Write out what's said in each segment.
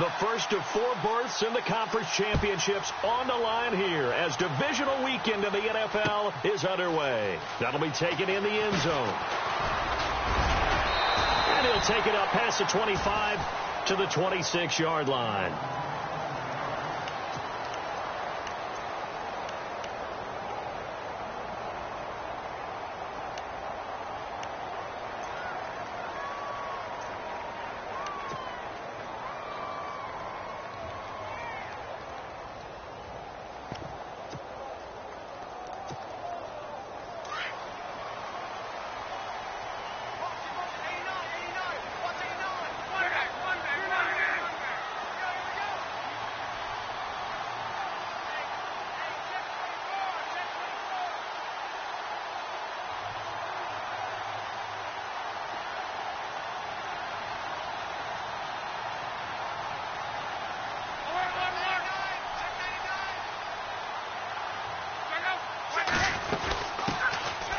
The first of 4 berths in the conference championships on the line here as divisional weekend of the NFL is underway. That'll be taken in the end zone. And he'll take it up past the 25 to the 26-yard line.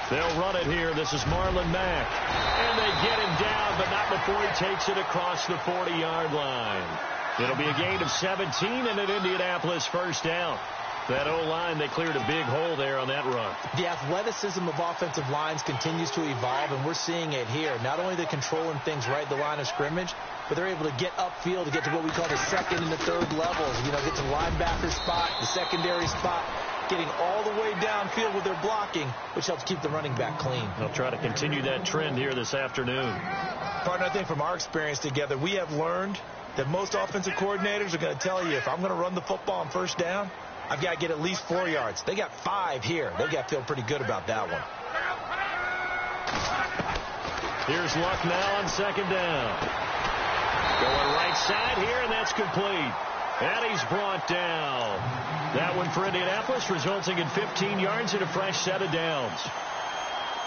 They'll run it here. This is Marlon Mack. And they get him down, but not before he takes it across the 40-yard line. It'll be a gain of 17 and an Indianapolis first down. That O-line, they cleared a big hole there on that run. The athleticism of offensive lines continues to evolve, and we're seeing it here. Not only are they controlling things right at the line of scrimmage, but they're able to get upfield to get to what we call the second and the third levels. You know, get to the linebacker spot, the secondary spot, getting all the way downfield with their blocking, which helps keep the running back clean. They'll try to continue that trend here this afternoon. Partner, I think from our experience together, we have learned that most offensive coordinators are going to tell you, if I'm going to run the football on first down, I've got to get at least 4 yards. They got 5 here. They've got to feel pretty good about that one. Here's Luck now on second down. Going right side here, and that's complete. And he's brought down. That one for Indianapolis, resulting in 15 yards and a fresh set of downs.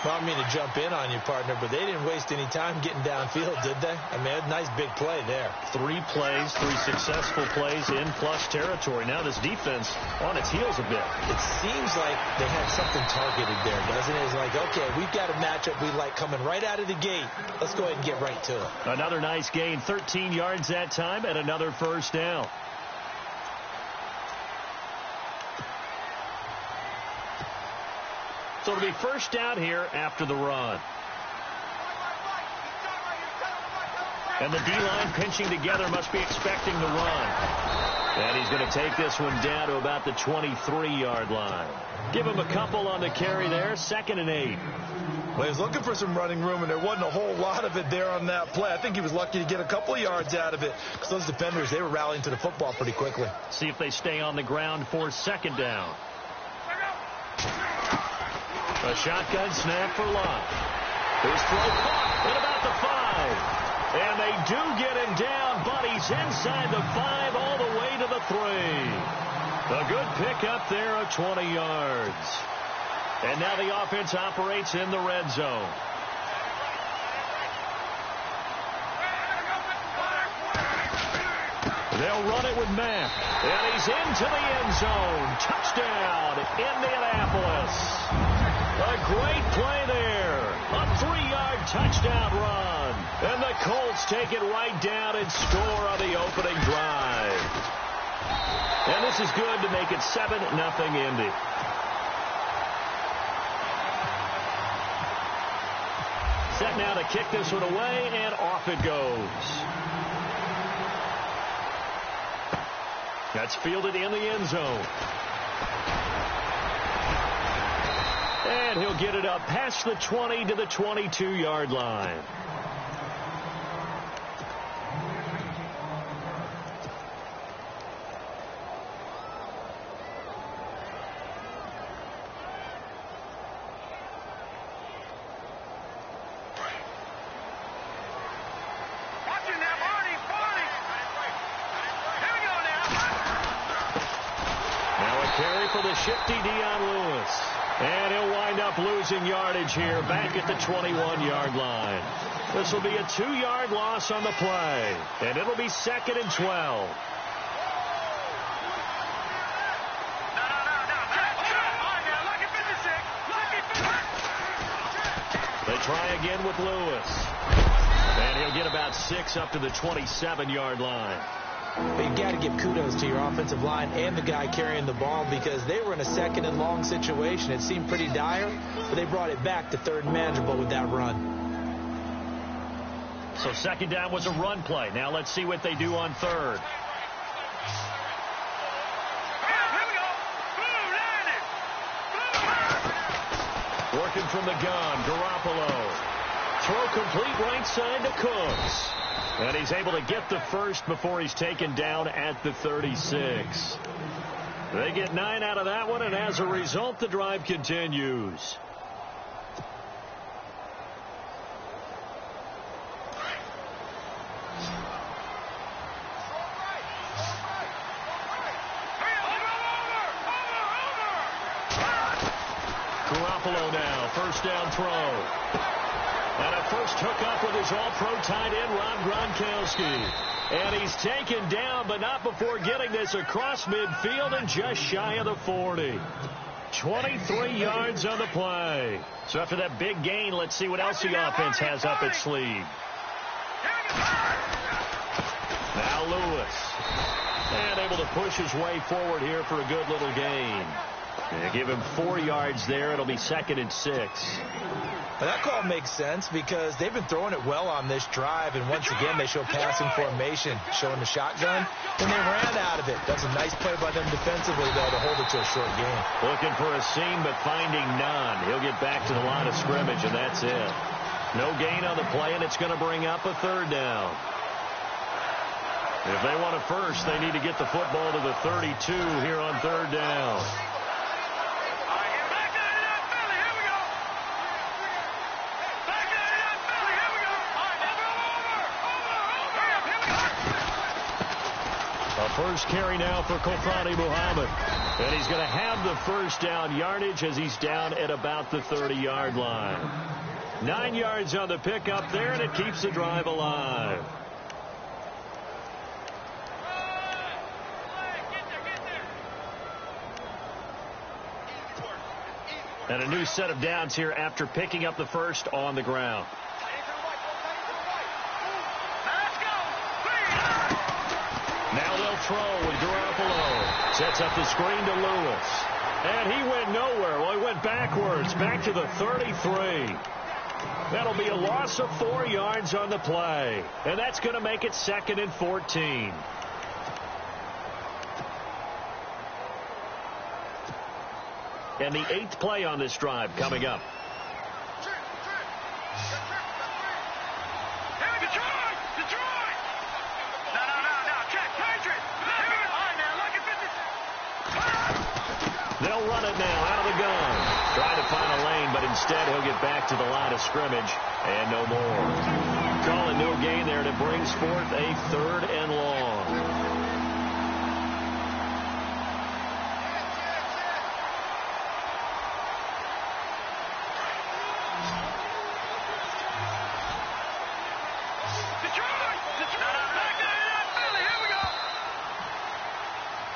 Well, I don't mean to jump in on you, partner, but they didn't waste any time getting downfield, did they? I mean, a nice big play there. 3 plays, 3 successful plays in plus territory. Now this defense on its heels a bit. It seems like they had something targeted there, doesn't it? It's like, okay, we've got a matchup we like coming right out of the gate. Let's go ahead and get right to it. Another nice gain, 13 yards that time, and another first down. So it'll be first down here after the run. And the D-line pinching together, must be expecting the run. And he's going to take this one down to about the 23-yard line. Give him a couple on the carry there, 2nd and 8. Well, he was looking for some running room, and there wasn't a whole lot of it there on that play. I think he was lucky to get a couple of yards out of it, because those defenders, they were rallying to the football pretty quickly. See if they stay on the ground for 2nd down. A shotgun snap for Luck. His throw caught at about the 5. And they do get him down, but he's inside the 5 all the way to the 3. A good pickup there of 20 yards. And now the offense operates in the red zone. They'll run it with Mack. And he's into the end zone. Touchdown, Indianapolis. A great play there. A 3-yard touchdown run. And the Colts take it right down and score on the opening drive. And this is good to make it 7-0 Indy. Set now to kick this one away, and off it goes. That's fielded in the end zone. And he'll get it up past the 20 to the 22-yard line. Now a carry for the shifty Dion Lewis. And he'll wind up losing yardage here back at the 21-yard line. This will be a 2-yard loss on the play. And it'll be 2nd and 12. They try again with Lewis. And he'll get about 6 up to the 27-yard line. But you've got to give kudos to your offensive line and the guy carrying the ball because they were in a second and long situation. It seemed pretty dire, but they brought it back to third and manageable with that run. So second down was a run play. Now let's see what they do on third. Working from the gun, Garoppolo. Throw complete right side to Cooks. And he's able to get the first before he's taken down at the 36. They get 9 out of that one, and as a result, the drive continues. Garoppolo now, first down throw. And a first hookup with his all-pro tight end, Rob Gronkowski. And he's taken down, but not before getting this across midfield and just shy of the 40. 23 yards on the play. So after that big gain, let's see what else the offense has up its sleeve. Now Lewis. And able to push his way forward here for a good little gain. They give him 4 yards there. It'll be 2nd and 6. Well, that call makes sense because they've been throwing it well on this drive, and once again they show passing formation, showing the shotgun, and they ran out of it. That's a nice play by them defensively, though, to hold it to a short game. Looking for a seam, but finding none. He'll get back to the line of scrimmage, and that's it. No gain on the play, and it's going to bring up a third down. If they want a first, they need to get the football to the 32 here on third down. First carry now for Kofani Muhammad. And he's going to have the first down yardage as he's down at about the 30-yard line. 9 yards on the pickup there, and it keeps the drive alive. And a new set of downs here after picking up the first on the ground. Now they'll throw with Garoppolo. Sets up the screen to Lewis. And he went nowhere. Well, he went backwards, back to the 33. That'll be a loss of 4 yards on the play. And that's going to make it 2nd and 14. And the 8th play on this drive coming up. They'll run it now out of the gun. Trying to find a lane, but instead he'll get back to the line of scrimmage and no more. Calling no gain there, and it brings forth a 3rd and long.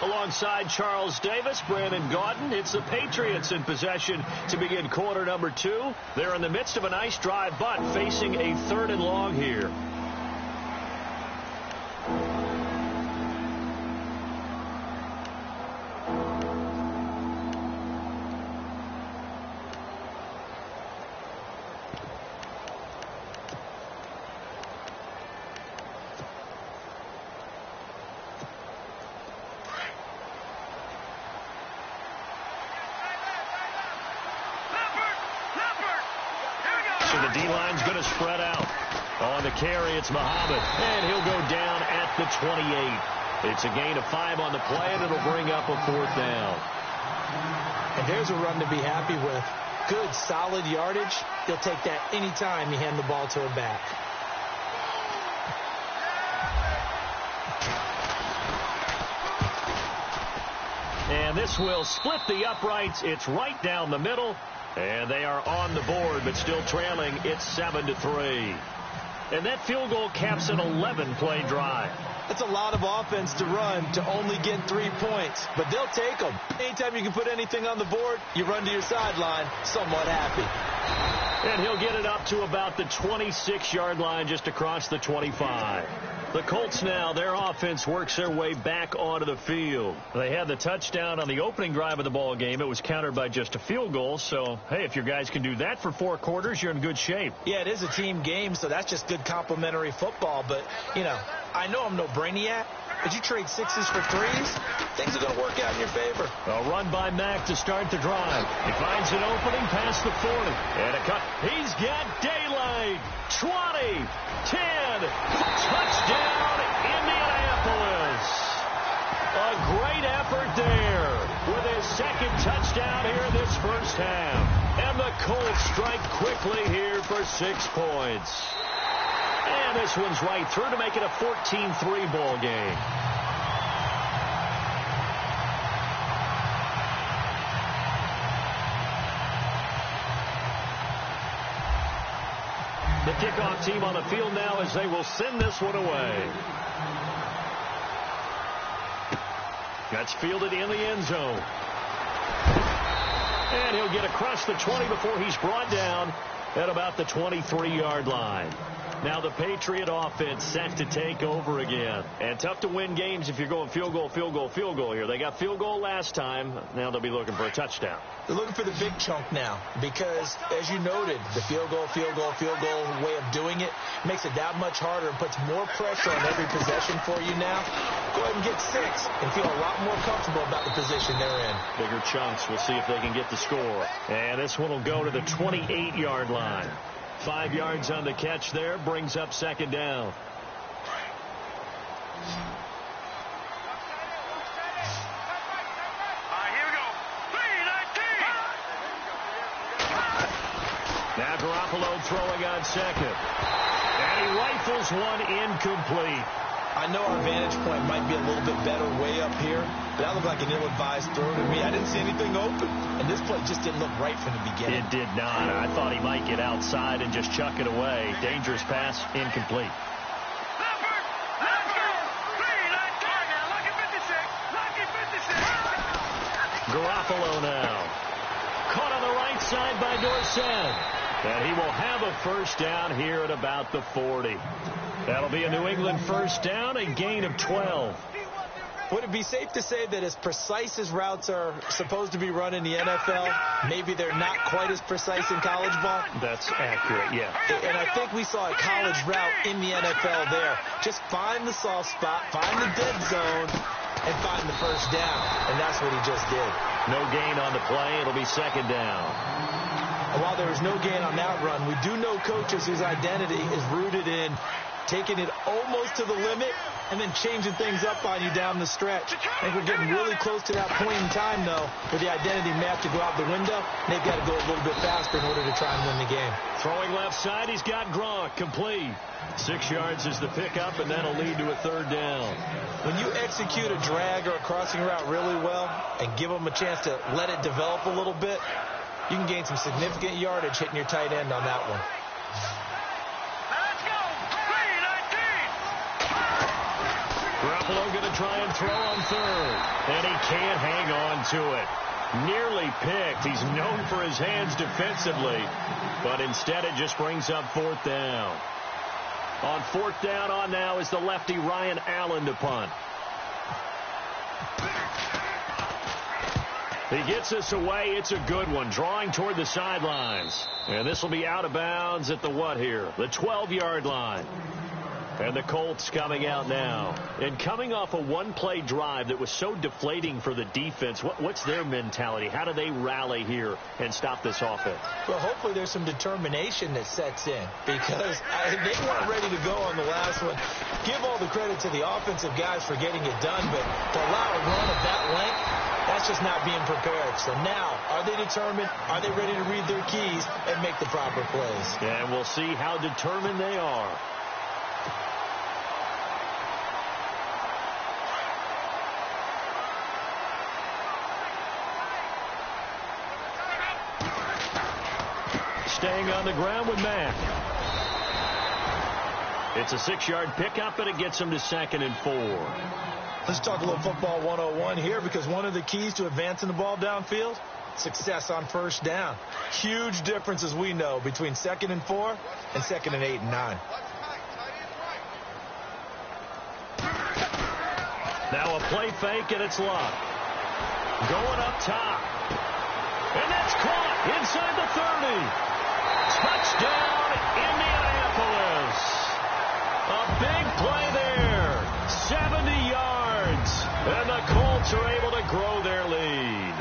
Alongside Charles Davis, Brandon Gaudin, it's the Patriots in possession to begin quarter number 2. They're in the midst of a nice drive, but facing a 3rd and long here. The D-line's going to spread out. On the carry, it's Muhammad, and he'll go down at the 28. It's a gain of 5 on the play, and it'll bring up a 4th down. And there's a run to be happy with. Good, solid yardage. He'll take that anytime you hand the ball to a back. And this will split the uprights. It's right down the middle. And they are on the board, but still trailing. It's 7-3. And that field goal caps an 11-play drive. That's a lot of offense to run to only get 3 points, but they'll take them. Anytime you can put anything on the board, you run to your sideline somewhat happy. And he'll get it up to about the 26-yard line, just across the 25. The Colts now, their offense works their way back onto the field. They had the touchdown on the opening drive of the ball game. It was countered by just a field goal. So, hey, if your guys can do that for 4 quarters, you're in good shape. Yeah, it is a team game, so that's just good complimentary football. But, you know, I know I'm no brainiac, but you trade 6s for 3s, things are going to work out in your favor. A run by Mack to start the drive. He finds an opening past the 40. And a cut. He's got daylight. 20, 10, touchdown, Indianapolis. A great effort there with his second touchdown here in this first half. And the Colts strike quickly here for 6 points. And this one's right through to make it a 14-3 ball game. The kickoff team on the field now as they will send this one away. That's fielded in the end zone. And he'll get across the 20 before he's brought down at about the 23-yard line. Now the Patriot offense set to take over again. And tough to win games if you're going field goal, field goal, field goal here. They got field goal last time. Now they'll be looking for a touchdown. They're looking for the big chunk now because, as you noted, the field goal way of doing it makes it that much harder and puts more pressure on every possession for you now. Go ahead and get 6 and feel a lot more comfortable about the position they're in. Bigger chunks. We'll see if they can get the score. And this one will go to the 28-yard line. 5 yards on the catch there, brings up second down. Here we go. 3-19. Now Garoppolo throwing on second. And he rifles one incomplete. I know our vantage point might be a little bit better way up here, but that looked like an ill-advised throw to me. I didn't see anything open, and this play just didn't look right from the beginning. It did not. I thought he might get outside and just chuck it away. Dangerous pass, incomplete. Garoppolo now. Caught on the right side by Dorsett. And he will have a first down here at about the 40. That'll be a New England first down, a gain of 12. Would it be safe to say that as precise as routes are supposed to be run in the NFL, maybe they're not quite as precise in college ball? That's accurate, yeah. And I think we saw a college route in the NFL there. Just find the soft spot, find the dead zone, and find the first down. And that's what he just did. No gain on the play. It'll be second down. And while there was no gain on that run, we do know coaches whose identity is rooted in taking it almost to the limit and then changing things up on you down the stretch. I think we're getting really close to that point in time, though, where the identity may have to go out the window. They've got to go a little bit faster in order to try and win the game. Throwing left side, he's got Gronk, complete. 6 yards is the pickup, and that'll lead to a third down. When you execute a drag or a crossing route really well and give them a chance to let it develop a little bit, you can gain some significant yardage hitting your tight end on that one. Garoppolo going to try and throw on third. And he can't hang on to it. Nearly picked. He's known for his hands defensively. But instead it just brings up fourth down. On fourth down on now is the lefty Ryan Allen to punt. He gets us away. It's a good one. Drawing toward the sidelines. And this will be out of bounds at the what here? The 12-yard line. And the Colts coming out now. And coming off a one-play drive that was so deflating for the defense, what's their mentality? How do they rally here and stop this offense? Well, hopefully there's some determination that sets in because they weren't ready to go on the last one. Give all the credit to the offensive guys for getting it done, but to allow a run of that length, that's just not being prepared. So now, are they determined? Are they ready to read their keys and make the proper plays? And we'll see how determined they are. Staying on the ground with Mack. It's a 6-yard pickup, and it gets him to 2nd and 4. Let's talk a little football 101 here because one of the keys to advancing the ball downfield success on first down. Huge difference, as we know, between 2nd and 4 and 2nd and 8 and 9. Now a play fake, and it's Luck. Going up top. And that's caught inside the 30. Touchdown, Indianapolis. A big play there. 70 yards. And the Colts are able to grow their lead.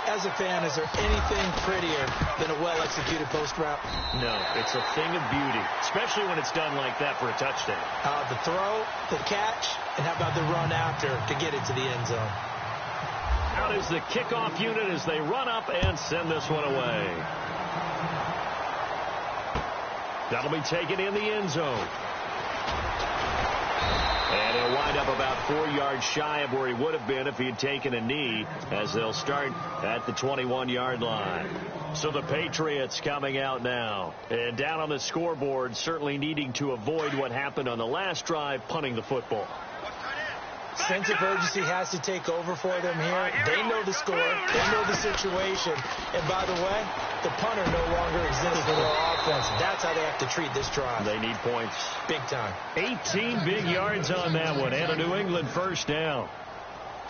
As a fan, is there anything prettier than a well-executed post route? No, it's a thing of beauty, especially when it's done like that for a touchdown. The throw, the catch, and how about the run after to get it to the end zone? Out is the kickoff unit as they run up and send this one away. That'll be taken in the end zone. And he'll wind up about 4 yards shy of where he would have been if he had taken a knee, as they'll start at the 21-yard line. So the Patriots coming out now. And down on the scoreboard, certainly needing to avoid what happened on the last drive, punting the football. Sense of urgency has to take over for them here. They know the score. They know the situation. And by the way, the punter no longer exists for their offense. That's how they have to treat this drive. They need points. Big time. 18 big yards on that one, and a New England first down.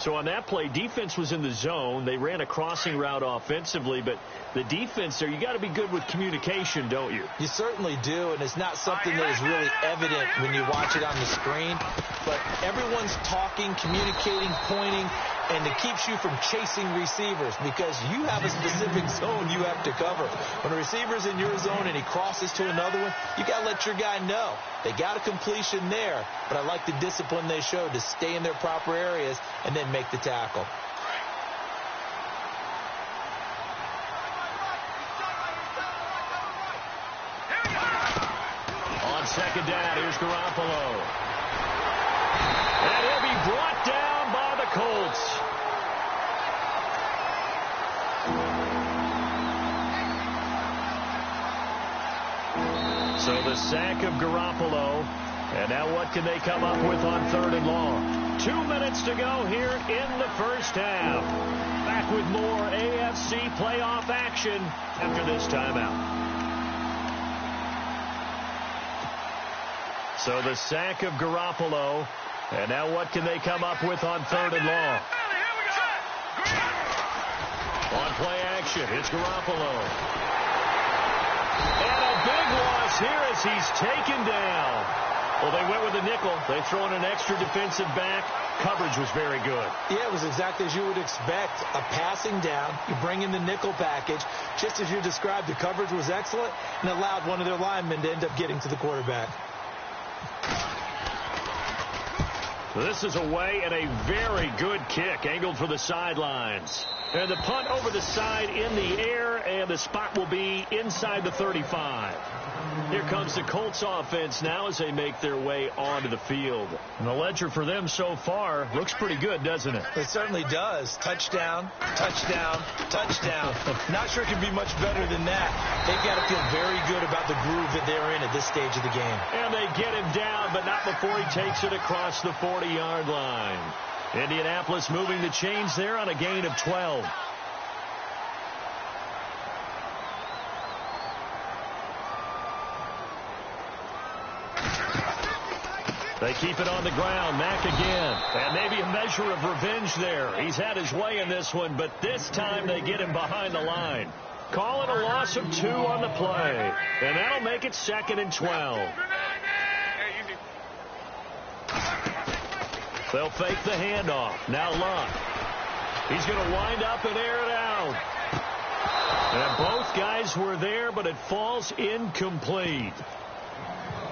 So on that play, defense was in the zone. They ran a crossing route offensively, but the defense there, you got to be good with communication, don't you? You certainly do, and it's not something that is really evident when you watch it on the screen. But everyone's talking, communicating, pointing, and it keeps you from chasing receivers because you have a specific zone you have to cover. When a receiver's in your zone and he crosses to another one, you got to let your guy know. They got a completion there, but I like the discipline they showed to stay in their proper areas and then make the tackle. On second down, here's Garoppolo. And he'll be brought down by the Colts. So the sack of Garoppolo. And now what can they come up with on 3rd and long? 2 minutes to go here in the first half. Back with more AFC playoff action after this timeout. So the sack of Garoppolo. And now what can they come up with on 3rd and long? On play action, it's Garoppolo. And a big loss here as he's taken down. Well, they went with a nickel. They throw in an extra defensive back. Coverage was very good. Yeah, it was exactly as you would expect. A passing down. You bring in the nickel package. Just as you described, the coverage was excellent and allowed one of their linemen to end up getting to the quarterback. This is away and a very good kick angled for the sidelines. And the punt over the side in the air, and the spot will be inside the 35. Here comes the Colts offense now as they make their way onto the field. And the ledger for them so far looks pretty good, doesn't it? It certainly does. Touchdown, touchdown, touchdown. Not sure it can be much better than that. They've got to feel very good about the groove that they're in at this stage of the game. And they get him down, but not before he takes it across the 40-yard line. Indianapolis moving the chains there on a gain of 12. They keep it on the ground. Mack again. And maybe a measure of revenge there. He's had his way in this one, but this time they get him behind the line. Call it a loss of 2 on the play. And that'll make it 2nd and 12. They'll fake the handoff. Now Luck. He's going to wind up and air it out. And both guys were there, but it falls incomplete.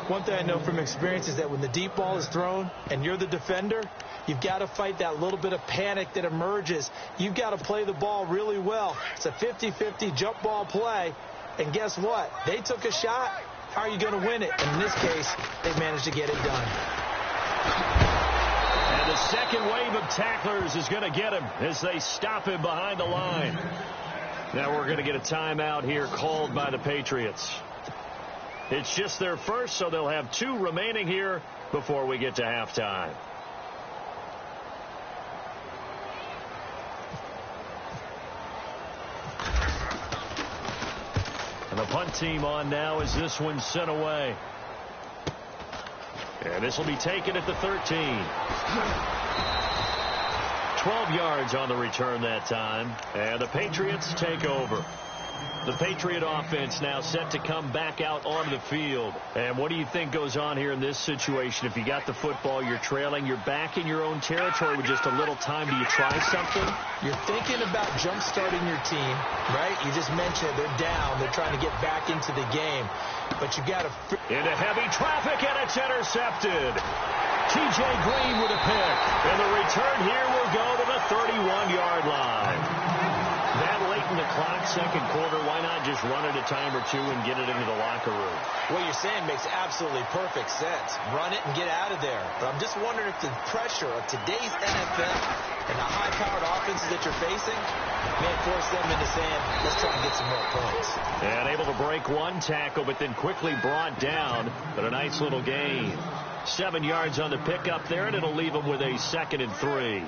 One thing I know from experience is that when the deep ball is thrown and you're the defender, you've got to fight that little bit of panic that emerges. You've got to play the ball really well. It's a 50-50 jump ball play. And guess what? They took a shot. How are you going to win it? And in this case, they managed to get it done. And the second wave of tacklers is going to get him as they stop him behind the line. Now we're going to get a timeout here called by the Patriots. It's just their first, so they'll have 2 remaining here before we get to halftime. team on now as this one's sent away. And this will be taken at the 13. 12 yards on the return that time. And the Patriots take over. The Patriot offense now set to come back out onto the field. And what do you think goes on here in this situation? If you got the football, you're trailing, you're back in your own territory with just a little time. Do you try something? You're thinking about jump-starting your team, right? You just mentioned they're down. They're trying to get back into the game. But you got to... Into heavy traffic, and it's intercepted. T.J. Green with a pick. And the return here will go to the 31-yard line. That late in the clock, second quarter, why not just run it a time or two and get it into the locker room? What you're saying makes absolutely perfect sense. Run it and get out of there. But I'm just wondering if the pressure of today's NFL and the high-powered offenses that you're facing may force them into saying, let's try and get some more points. And able to break one tackle, but then quickly brought down. But a nice little gain. 7 yards on the pickup there, and it'll leave them with a 2nd and 3.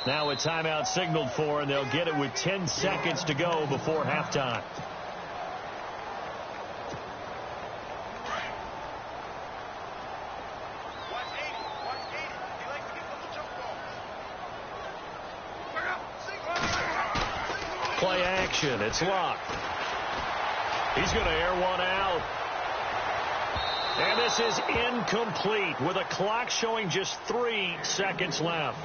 Now a timeout signaled for, and they'll get it with 10 seconds to go before halftime. Play action. It's locked. He's going to air one out. And this is incomplete with a clock showing just 3 seconds left.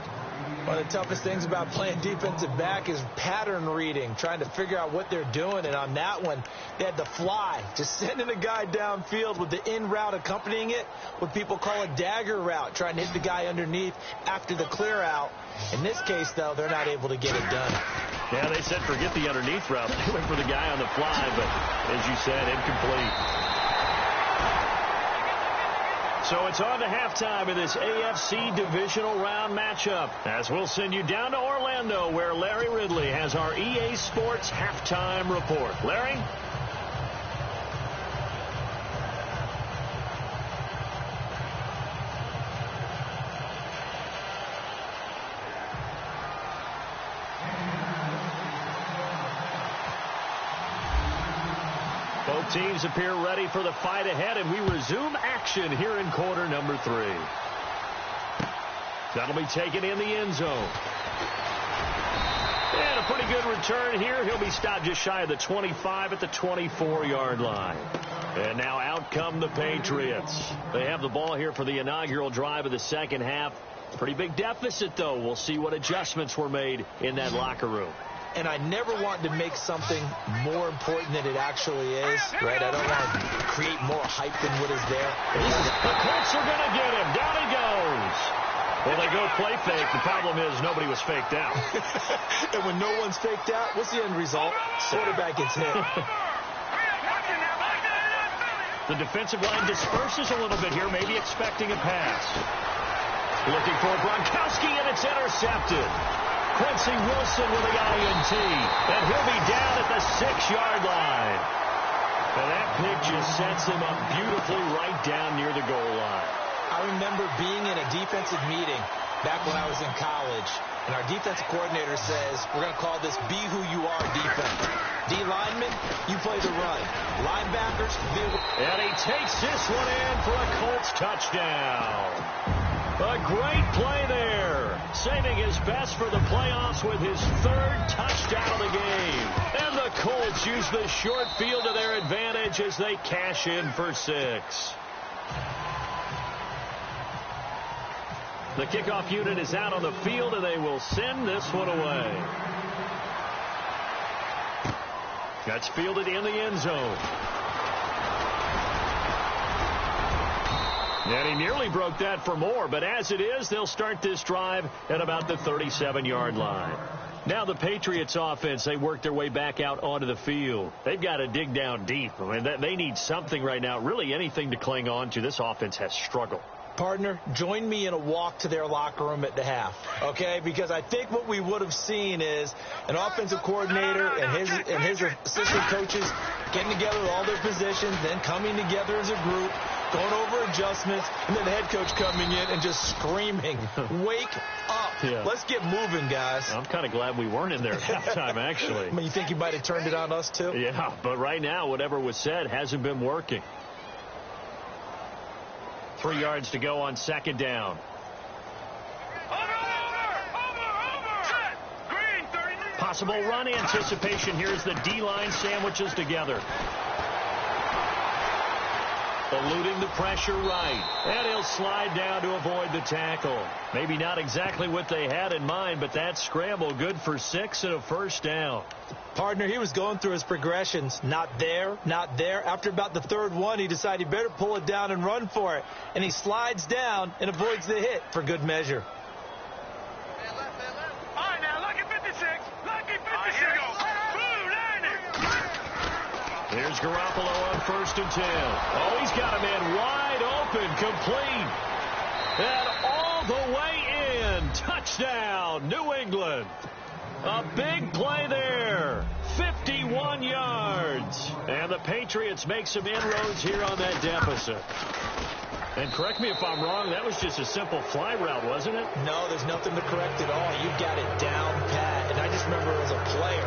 One of the toughest things about playing defensive back is pattern reading, trying to figure out what they're doing. And on that one, they had to fly, just sending a guy downfield with the in route accompanying it, what people call a dagger route, trying to hit the guy underneath after the clear out. In this case, though, they're not able to get it done. Yeah, they said forget the underneath route. They went for the guy on the fly, but as you said, incomplete. So it's on to halftime in this AFC divisional round matchup, as we'll send you down to Orlando, where Larry Ridley has our EA Sports halftime report. Larry? Both teams appear ready for the fight ahead, and we resume action here in quarter number 3. That'll be taken in the end zone. And a pretty good return here. He'll be stopped just shy of the 25 at the 24-yard line. And now out come the Patriots. They have the ball here for the inaugural drive of the second half. Pretty big deficit, though. We'll see what adjustments were made in that locker room. And I never want to make something more important than it actually is, right? I don't want to create more hype than what is there. The Colts are going to get him. Down he goes. Well, they go play fake. The problem is nobody was faked out. And when no one's faked out, what's the end result? Quarterback gets hit. The defensive line disperses a little bit here, maybe expecting a pass. Looking for Gronkowski, and it's intercepted. Quincy Wilson with the INT, and he'll be down at the 6-yard line. And that pick just sets him up beautifully right down near the goal line. I remember being in a defensive meeting back when I was in college, and our defensive coordinator says, we're going to call this Be Who You Are defense. D linemen, you play the run. Linebackers, and he takes this one in for a Colts touchdown. A great play there, saving his best for the playoffs with his 3rd touchdown of the game. And the Colts use the short field to their advantage as they cash in for 6. The kickoff unit is out on the field, and they will send this one away. That's fielded in the end zone. And he nearly broke that for more, but as it is, they'll start this drive at about the 37-yard line. Now the Patriots offense, they work their way back out onto the field. They've got to dig down deep. I mean, they need something right now, really anything to cling on to. This offense has struggled. Partner, join me in a walk to their locker room at the half, okay? Because I think what we would have seen is an offensive coordinator and his assistant coaches getting together with all their positions, then coming together as a group, going over adjustments, and then the head coach coming in and just screaming, wake up. Yeah. Let's get moving, guys. I'm kind of glad we weren't in there at halftime, actually. I mean, you think you might have turned it on us, too? Yeah, but right now, whatever was said hasn't been working. 3 yards to go on second down. Possible run anticipation. Here's the D-line sandwiches together. Eluding the pressure right. And he'll slide down to avoid the tackle. Maybe not exactly what they had in mind, but that scramble good for 6 and a first down. Partner, he was going through his progressions. Not there, not there. After about the third one, he decided he better pull it down and run for it. And he slides down and avoids the hit for good measure. Here's Garoppolo on 1st and 10. Oh, he's got a man wide open, complete. And all the way in. Touchdown, New England. A big play there. 51 yards. And the Patriots make some inroads here on that deficit. And correct me if I'm wrong, that was just a simple fly route, wasn't it? No, there's nothing to correct at all. You got it down pat. And I just remember as a player,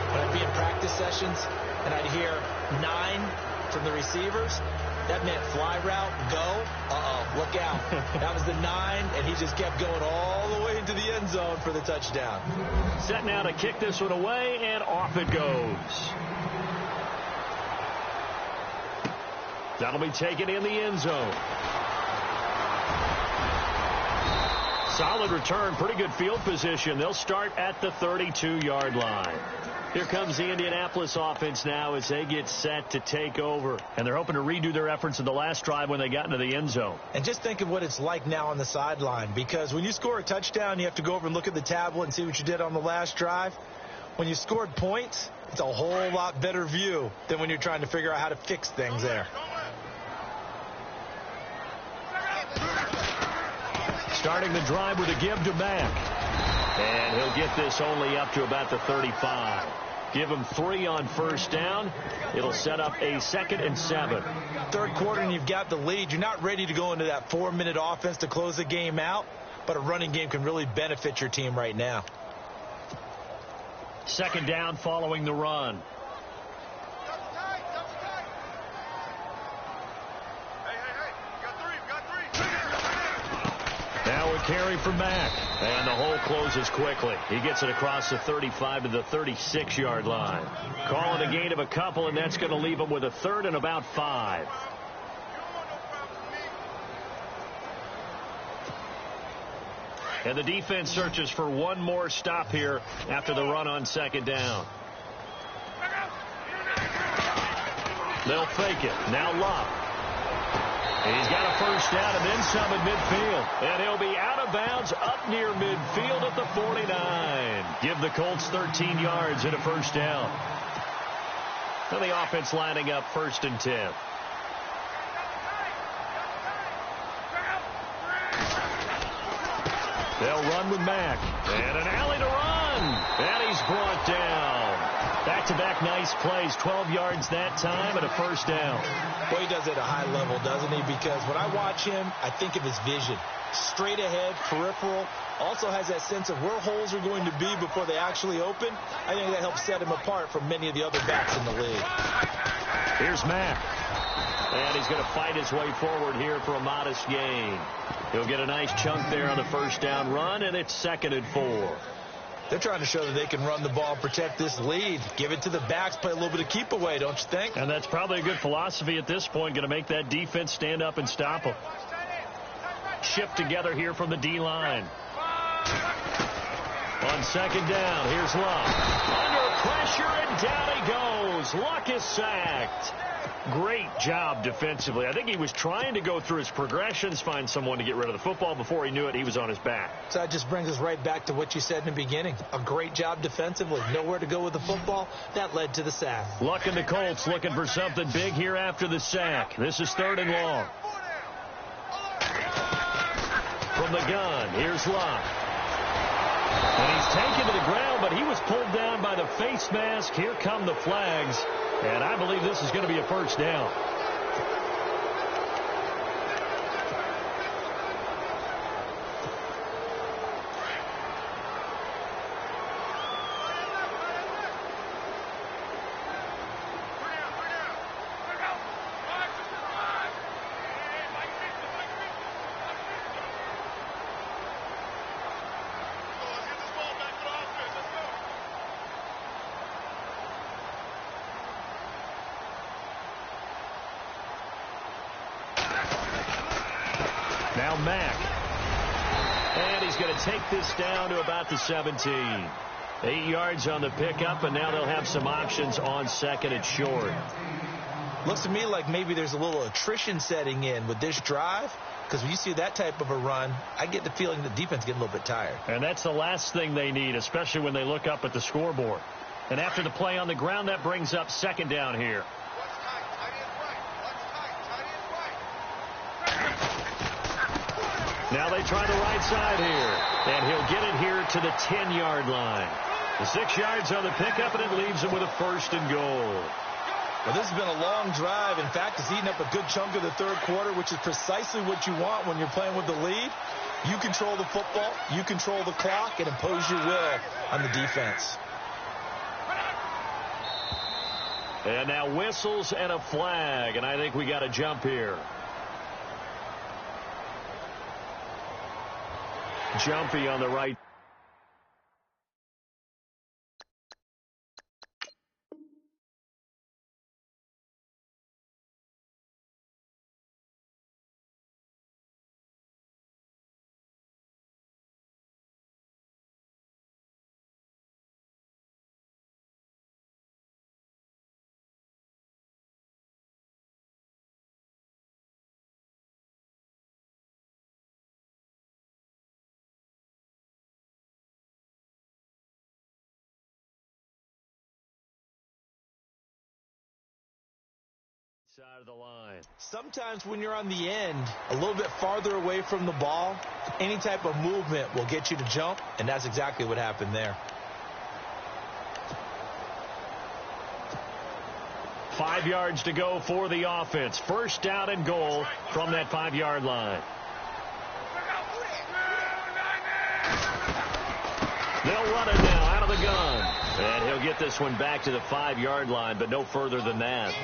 when I'd be in practice sessions, and I'd hear 9 from the receivers. That meant fly route, go. Uh-oh, look out. That was the 9, and he just kept going all the way into the end zone for the touchdown. Set now to kick this one away, and off it goes. That'll be taken in the end zone. Solid return, pretty good field position. They'll start at the 32-yard line. Here comes the Indianapolis offense now as they get set to take over. And they're hoping to redo their efforts in the last drive when they got into the end zone. And just think of what it's like now on the sideline, because when you score a touchdown, you have to go over and look at the tablet and see what you did on the last drive. When you scored points, it's a whole lot better view than when you're trying to figure out how to fix things there. Starting the drive with a give to Mack. And he'll get this only up to about the 35. Give him 3 on first down. It'll set up a 2nd and 7. Third quarter and you've got the lead. You're not ready to go into that 4-minute offense to close the game out, but a running game can really benefit your team right now. 2nd down following the run. Now a carry for Mack. And the hole closes quickly. He gets it across the 35 to the 36-yard line. Calling a gain of a couple, and that's going to leave him with a 3rd and about 5. And the defense searches for one more stop here after the run on 2nd down. They'll fake it. Now Love. He's got a first down and then some at midfield. And he'll be out of bounds up near midfield at the 49. Give the Colts 13 yards and a first down. And the offense lining up 1st and 10. They'll run with Mack. And an alley to run. And he's brought down. Back-to-back nice plays. 12 yards that time and a first down. Boy, he does it at a high level, doesn't he? Because when I watch him, I think of his vision. Straight ahead, peripheral. Also has that sense of where holes are going to be before they actually open. I think that helps set him apart from many of the other backs in the league. Here's Mack. And he's going to fight his way forward here for a modest gain. He'll get a nice chunk there on the first down run, and it's 2nd and 4. They're trying to show that they can run the ball and protect this lead. Give it to the backs, play a little bit of keep away, don't you think? And that's probably a good philosophy at this point, going to make that defense stand up and stop them. Shift together here from the D-line. On 2nd down, here's Luck. Under pressure, and down he goes. Luck is sacked. Great job defensively. I think he was trying to go through his progressions, find someone to get rid of the football. Before he knew it, he was on his back. So that just brings us right back to what you said in the beginning. A great job defensively. Nowhere to go with the football. That led to the sack. Luck and the Colts looking for something big here after the sack. This is 3rd and long. From the gun, here's Luck. And he's taken to the ground, but he was pulled down by the face mask. Here come the flags. And I believe this is going to be a first down. Now Mack. And he's going to take this down to about the 17. 8 yards on the pickup, and now they'll have some options on second and short. Looks to me like maybe there's a little attrition setting in with this drive, because when you see that type of a run, I get the feeling the defense is getting a little bit tired. And that's the last thing they need, especially when they look up at the scoreboard. And after the play on the ground, that brings up second down here. Now they try the right side here, and he'll get it here to the 10-yard line. The 6 yards on the pickup, and it leaves him with a 1st and goal. Well, this has been a long drive. In fact, it's eaten up a good chunk of the third quarter, which is precisely what you want when you're playing with the lead. You control the football, you control the clock, and impose your will on the defense. And now whistles and a flag, and I think we got a jump here. Jumpy on the right. Side of the line. Sometimes when you're on the end, a little bit farther away from the ball, any type of movement will get you to jump, and that's exactly what happened there. 5 yards to go for the offense. 1st down and goal from that 5-yard line. They'll run it now out of the gun. And he'll get this one back to the 5-yard line, but no further than that.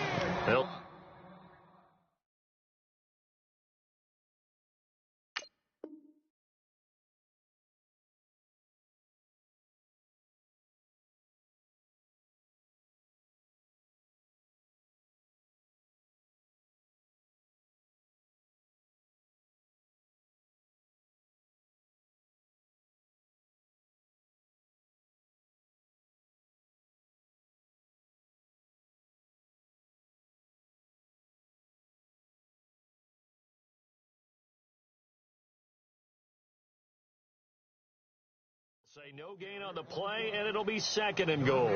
Say no gain on the play, and it'll be 2nd and goal.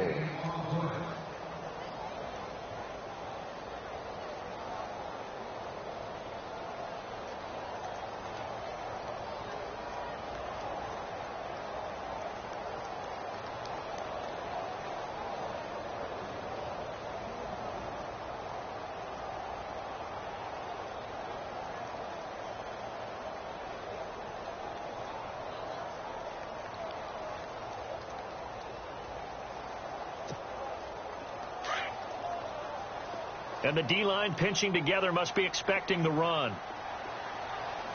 And the D-line pinching together must be expecting the run.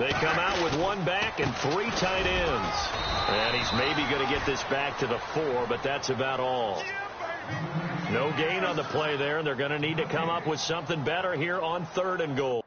They come out with 1 back and 3 tight ends. And he's maybe going to get this back to the 4, but that's about all. No gain on the play there, and they're going to need to come up with something better here on 3rd and goal.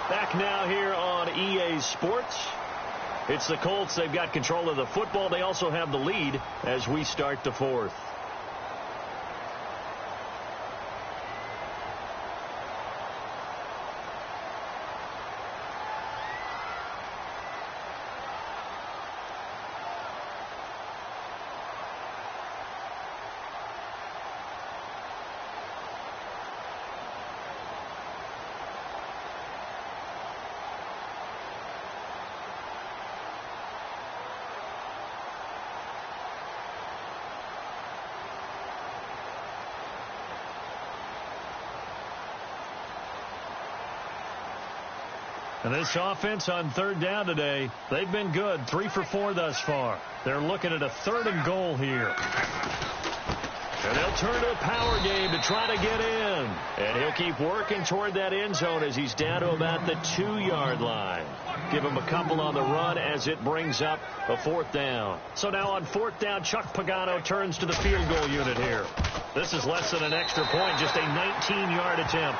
Back now here on EA Sports. It's the Colts. They've got control of the football. They also have the lead as we start the 4th. And this offense on third down today, they've been good. 3 for 4 thus far. They're looking at a 3rd and goal here. And they'll turn to a power game to try to get in. And he'll keep working toward that end zone as he's down to about the 2-yard line. Give him a couple on the run as it brings up a 4th down. So now on 4th down, Chuck Pagano turns to the field goal unit here. This is less than an extra point, just a 19-yard attempt.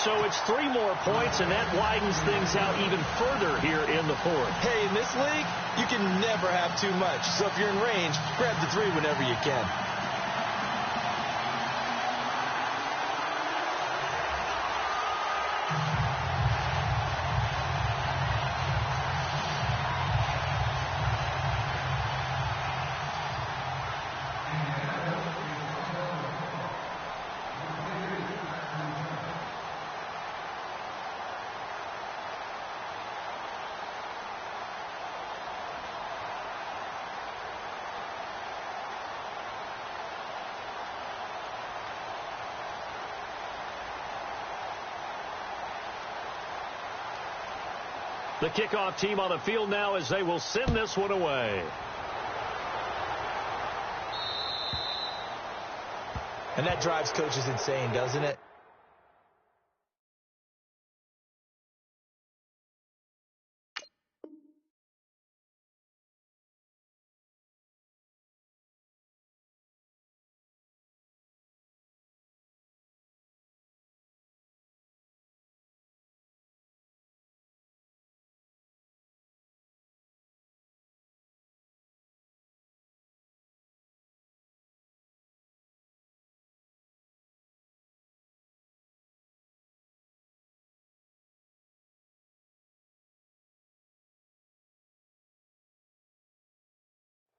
So it's 3 more points, and that widens things out even further here in the 4th. Hey, in this league, you can never have too much. So if you're in range, grab the 3 whenever you can. The kickoff team on the field now as they will send this one away. And that drives coaches insane, doesn't it?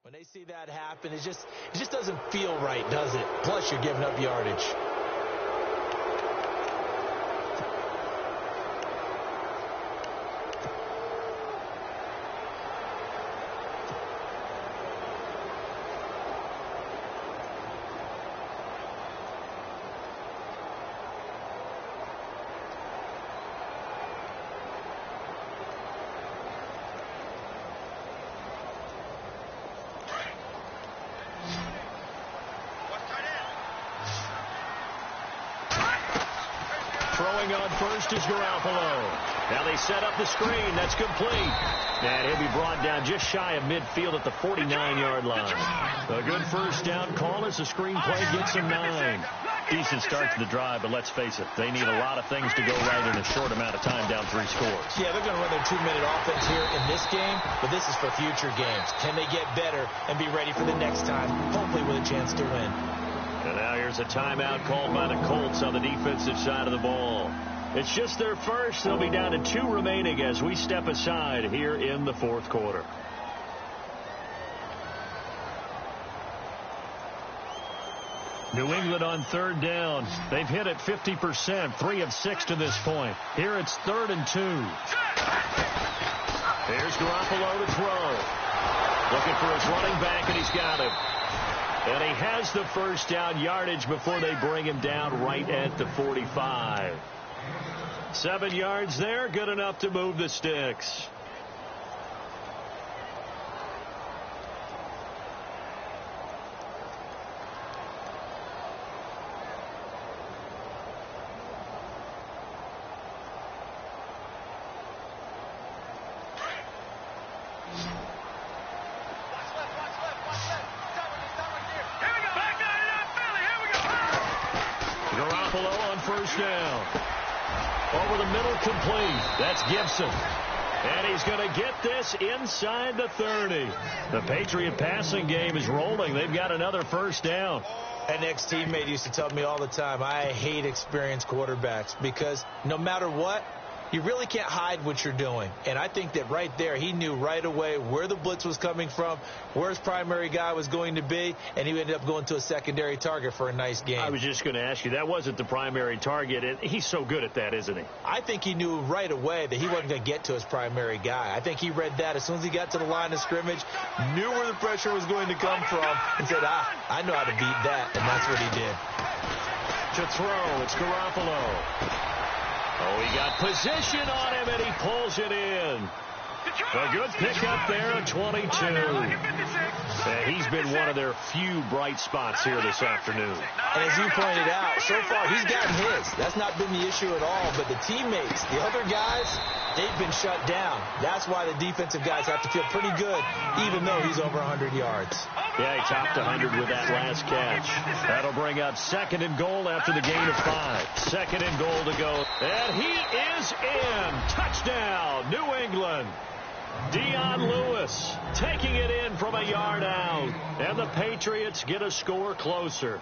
When they see that happen, it just doesn't feel right, does it? Plus, you're giving up yardage. Throwing on first is Garoppolo. Now they set up the screen. That's complete. And he'll be brought down just shy of midfield at the 49-yard line. A good first down call as the screen play gets him 9. Decent start to the drive, but let's face it, they need a lot of things to go right in a short amount of time, down 3 scores. Yeah, they're going to run their 2-minute offense here in this game, but this is for future games. Can they get better and be ready for the next time, hopefully with a chance to win? And now here's a timeout called by the Colts on the defensive side of the ball. It's just their first. They'll be down to 2 remaining as we step aside here in the 4th quarter. New England on 3rd down. They've hit it 50%, 3 of 6 to this point. Here it's 3rd and 2. Here's Garoppolo to throw. Looking for his running back, and he's got him. And he has the first down yardage before they bring him down right at the 45. 7 yards there, good enough to move the sticks. Over the middle, complete. That's Gibson. And he's going to get this inside the 30. The Patriot passing game is rolling. They've got another first down. An ex-teammate used to tell me all the time, I hate experienced quarterbacks because no matter what, you really can't hide what you're doing. And I think that right there, he knew right away where the blitz was coming from, where his primary guy was going to be, and he ended up going to a secondary target for a nice game. I was just going to ask you, that wasn't the primary target, and he's so good at that, isn't he? I think he knew right away that he wasn't going to get to his primary guy. I think he read that as soon as he got to the line of scrimmage, knew where the pressure was going to come from, and said, I know how to beat that, and that's what he did. To throw, it's Garoppolo. Oh, he got position on him, and he pulls it in. A good pickup there at 22. And he's been one of their few bright spots here this afternoon. And as you pointed out, so far he's gotten his. That's not been the issue at all. But the teammates, the other guys, they've been shut down. That's why the defensive guys have to feel pretty good, even though he's over 100 yards. Yeah, he topped 100 with that last catch. That'll bring up 2nd and goal after the gain of 5. 2nd and goal to go. And he is in. Touchdown, New England. Dion Lewis taking it in from a yard out. And the Patriots get a score closer.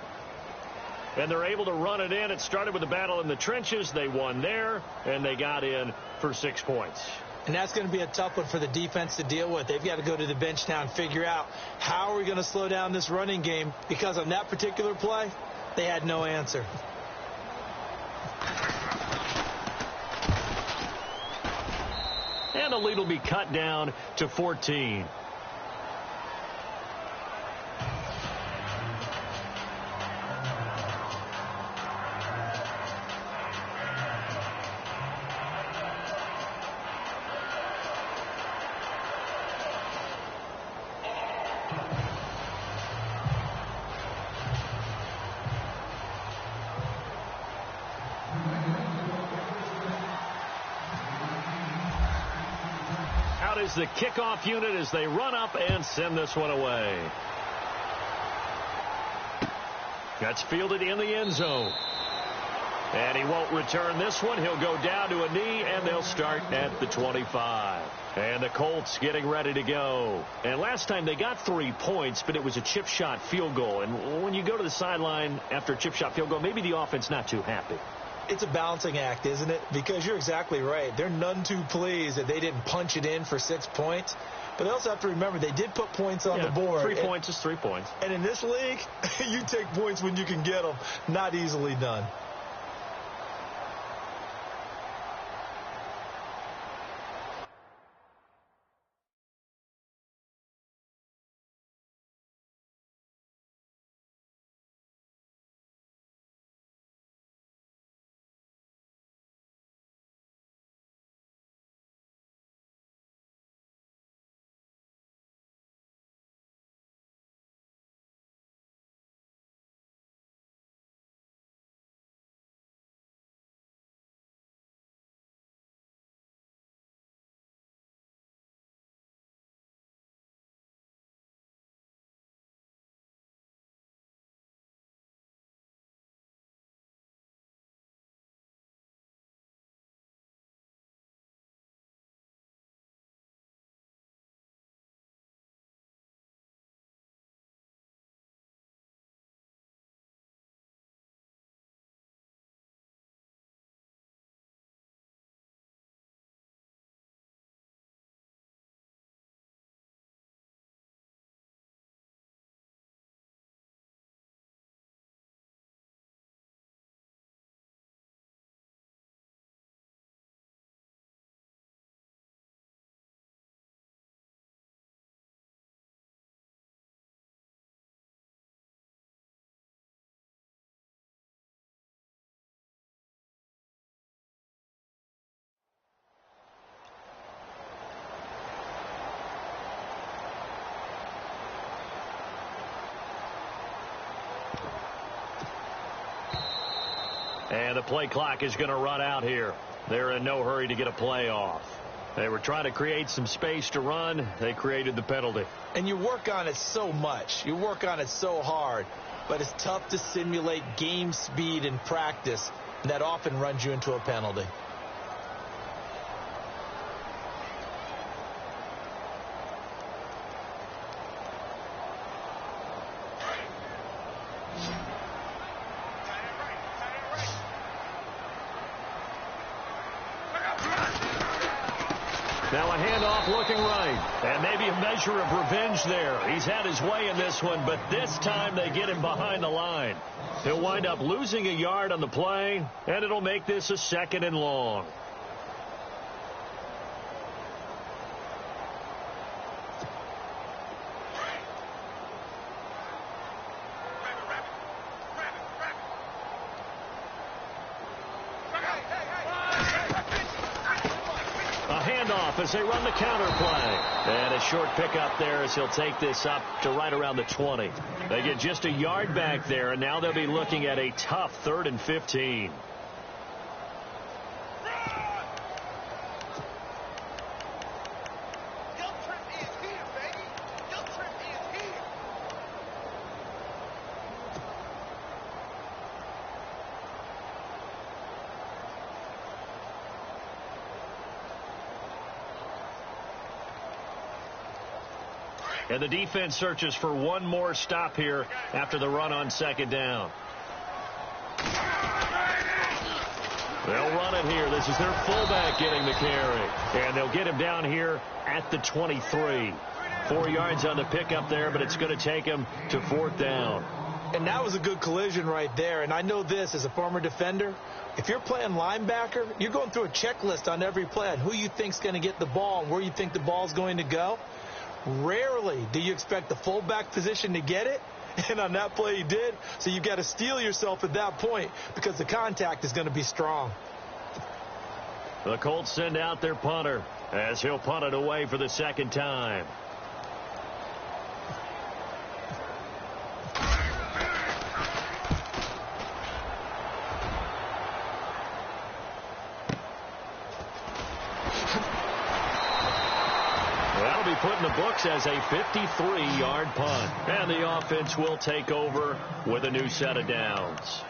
And they're able to run it in. It started with a battle in the trenches. They won there, and they got in for 6 points. And that's going to be a tough one for the defense to deal with. They've got to go to the bench now and figure out how are we going to slow down this running game, because on that particular play, they had no answer. And the lead will be cut down to 14. Is the kickoff unit as they run up and send this one away. That's fielded in the end zone. And he won't return this one. He'll go down to a knee, and they'll start at the 25. And the Colts getting ready to go. And last time they got 3 points, but it was a chip shot field goal. And when you go to the sideline after a chip shot field goal, maybe the offense not too happy. It's a balancing act, isn't it? Because you're exactly right. They're none too pleased that they didn't punch it in for 6 points. But they also have to remember they did put points on the board. 3 points is 3 points. And in this league, you take points when you can get them. Not easily done. And the play clock is going to run out here. They're in no hurry to get a play off. They were trying to create some space to run. They created the penalty. And you work on it so much. You work on it so hard. But it's tough to simulate game speed in practice. And that often runs you into a penalty. Now a handoff looking right. And maybe a measure of revenge there. He's had his way in this one, but this time they get him behind the line. He'll wind up losing a yard on the play, and it'll make this a 2nd and long. off as they run the counter play. And a short pickup there as he'll take this up to right around the 20. They get just a yard back there, and now they'll be looking at a tough 3rd and 15. And the defense searches for one more stop here after the run on 2nd down. They'll run it here. This is their fullback getting the carry. And they'll get him down here at the 23. 4 yards on the pickup there, but it's going to take him to 4th down. And that was a good collision right there. And I know this as a former defender. If you're playing linebacker, you're going through a checklist on every play on who you think's going to get the ball and where you think the ball's going to go. Rarely do you expect the fullback position to get it, and on that play he did. So you've got to steel yourself at that point because the contact is going to be strong. The Colts send out their punter as he'll punt it away for the 2nd time. Put in the books as a 53-yard punt. And the offense will take over with a new set of downs.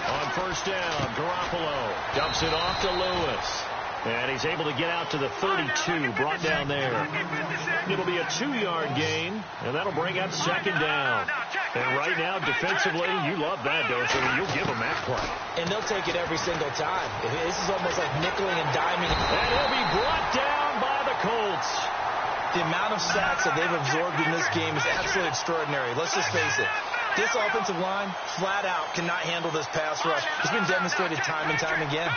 On 1st down, Garoppolo dumps it off to Lewis. And he's able to get out to the 32, brought down there. It'll be a 2-yard gain, and that'll bring up 2nd down. And right now, defensively, you love that, don't you? You'll give them that play. And they'll take it every single time. This is almost like nickeling and diming. And he'll be brought down by the Colts. The amount of sacks that they've absorbed in this game is absolutely extraordinary. Let's just face it. This offensive line, flat out, cannot handle this pass rush. It's been demonstrated time and time again.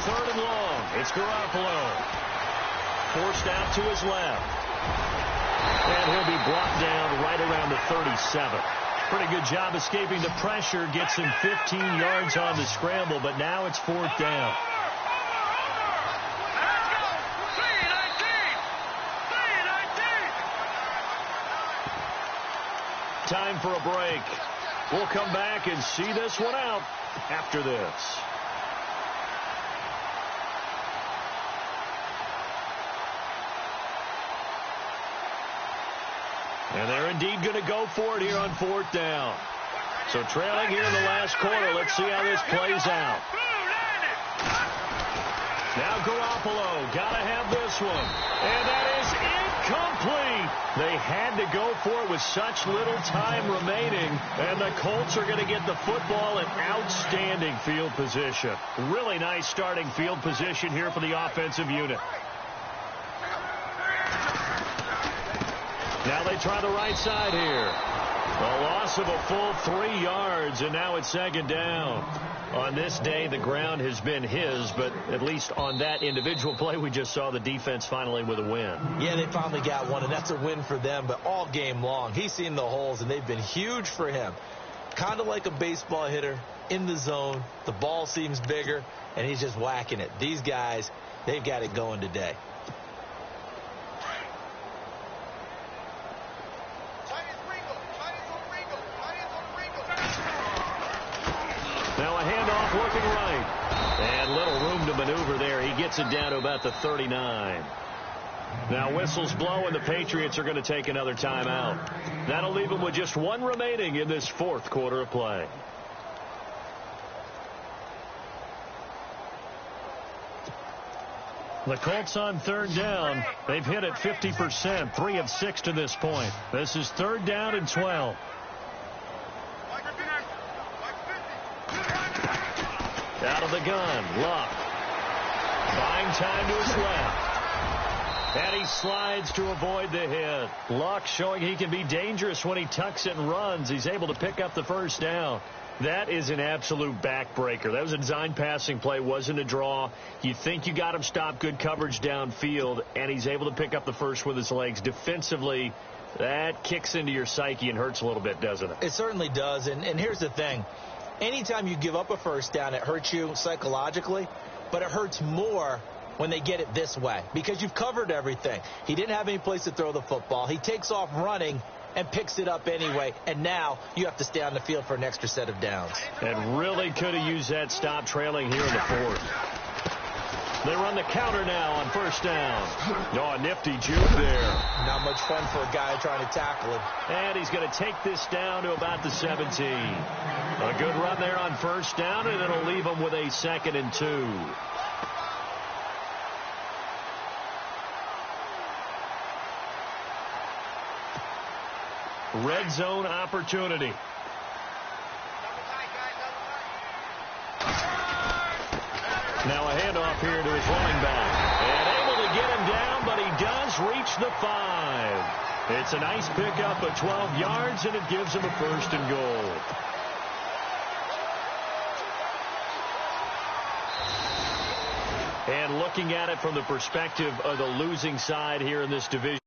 3rd and long. It's Garoppolo. Forced out to his left. And he'll be brought down right around the 37. Pretty good job escaping the pressure. Gets him 15 yards on the scramble, but now it's 4th down. Time for a break. We'll come back and see this one out after this. And they're indeed going to go for it here on 4th down. So trailing here in the last quarter. Let's see how this plays out. Now Garoppolo. Got to have this one. And that is incomplete. They had to go for it with such little time remaining. And the Colts are going to get the football in outstanding field position. Really nice starting field position here for the offensive unit. Now they try the right side here. A loss of a full 3 yards, and now it's 2nd down. On this day, the ground has been his, but at least on that individual play, we just saw the defense finally with a win. Yeah, they finally got one, and that's a win for them, but all game long, he's seen the holes, and they've been huge for him. Kind of like a baseball hitter in the zone. The ball seems bigger, and he's just whacking it. These guys, they've got it going today. Now a handoff looking right. And little room to maneuver there. He gets it down to about the 39. Now whistles blow, and the Patriots are going to take another timeout. That'll leave them with just one remaining in this 4th quarter of play. The Colts on 3rd down. They've hit it 50%, 3 of 6 to this point. This is 3rd down and 12. Out of the gun, Luck. Buying time to his left. And he slides to avoid the hit. Luck showing he can be dangerous when he tucks it and runs. He's able to pick up the first down. That is an absolute backbreaker. That was a design passing play, wasn't a draw. You think you got him stopped, good coverage downfield, and he's able to pick up the first with his legs. Defensively, that kicks into your psyche and hurts a little bit, doesn't it? It certainly does, and here's the thing. Anytime you give up a first down, it hurts you psychologically, but it hurts more when they get it this way because you've covered everything. He didn't have any place to throw the football. He takes off running and picks it up anyway, and now you have to stay on the field for an extra set of downs. And really could have used that stop trailing here in the fourth. They run the counter now on first down. Oh, a nifty juke there. Not much fun for a guy trying to tackle him. And he's going to take this down to about the 17. A good run there on first down, and it'll leave him with a 2nd and 2. Red zone opportunity. Now a handoff here to his running back. And able to get him down, but he does reach the 5. It's a nice pickup of 12 yards, and it gives him a 1st and goal. And looking at it from the perspective of the losing side here in this division.